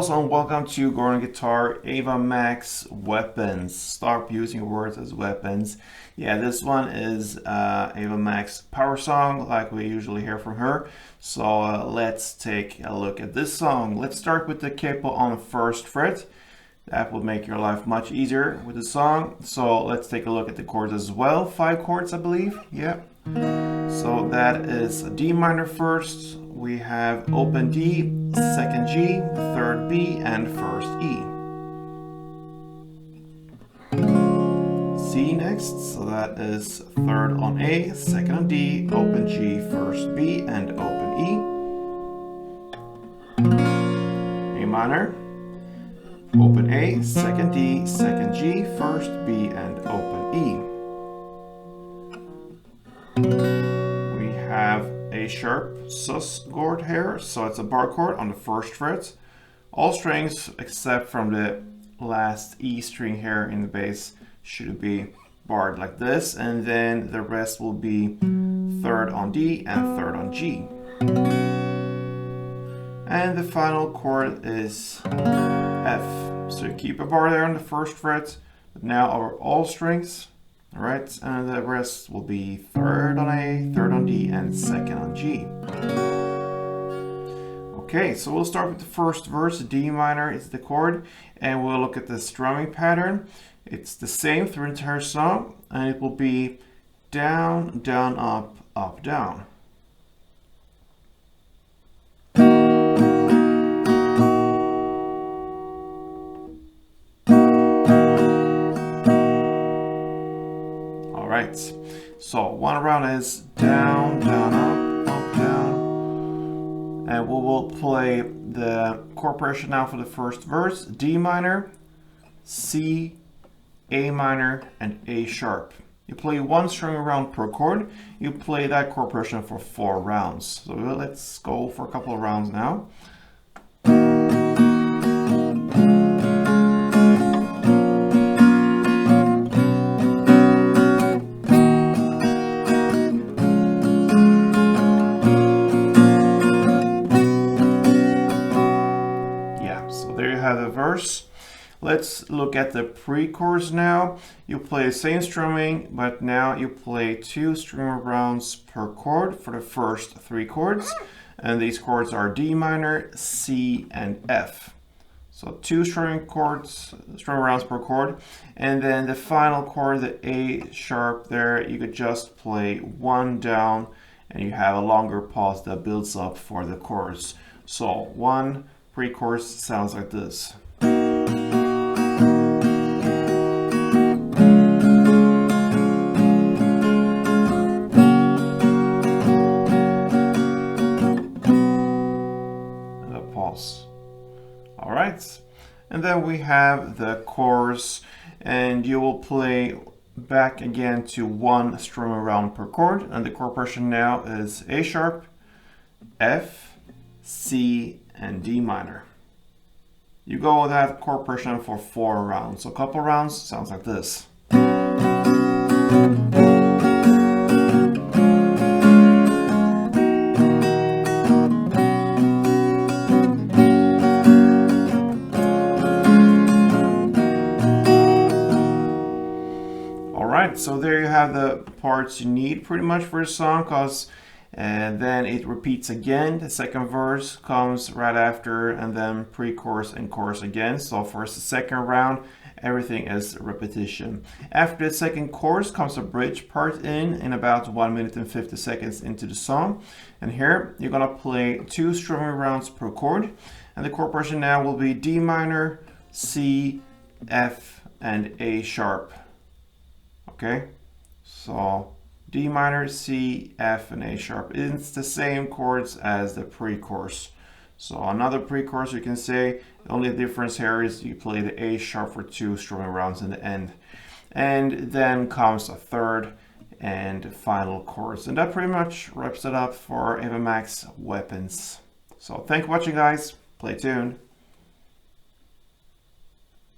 also, and welcome to Gordon Guitar AVA Max Weapons. Stop using words as weapons. Yeah, this one is AVA Max power song, like we usually hear from her. So let's take a look at this song. Let's start with the capo on the first fret. That will make your life much easier with the song. So let's take a look at the chords as well. 5 chords, I believe. Yeah. So that is D minor first. We have open D, second G, third B, and first E. C next, so that is third on A, second on D, open G, first B, and open E. A minor, open A, second D, second G, first B, and open E. We have A sharp sus chord here, so it's a bar chord on the first fret. All strings except from the last E string here in the bass should be barred like this, and then the rest will be third on D and third on G. And the final chord is F. So you keep a bar there on the first fret, but now over all strings. Alright, and the rest will be third on A, third on D, and second on G. Okay, so we'll start with the first verse. D minor is the chord, and we'll look at the strumming pattern. It's the same through the entire song, and it will be down, down, up, up, down. Alright, so one round is down, down, up, up, down. And we will play the chord progression now for the first verse. D minor, C, A minor, and A sharp. You play one string around per chord. You play that chord progression for 4 rounds. So let's go for a couple of rounds now. The verse. Let's look at the pre-chorus now. You play the same strumming, but now you play 2 string rounds per chord for the first 3 chords, and these chords are D minor, C, and F. So 2 string rounds per chord, and then the final chord, the A sharp there, you could just play 1 down, and you have a longer pause that builds up for the chorus. So 1 pre-chorus sounds like this. And a pause. All right, and then we have the chorus, and you will play back again to 1 strum around per chord, and the chord progression now is A sharp, F, C, and D minor. You go with that chord progression for 4 rounds. So a couple rounds sounds like this. Alright, so there you have the parts you need pretty much for the song, and then it repeats again. The second verse comes right after, and then pre-chorus and chorus again. So for the second round, everything is repetition. After the second chorus comes a bridge part in about 1 minute and 50 seconds into the song. And here you're gonna play 2 strumming rounds per chord, and the chord progression now will be D minor, C, F, and A sharp. Okay, so D minor, C, F, and A sharp. It's the same chords as the pre-chorus. So another pre-chorus, you can say, the only difference here is you play the A sharp for 2 strumming rounds in the end. And then comes a third and final chorus. And that pretty much wraps it up for AVA Max Weapons. So thank you for watching, guys. Play tuned.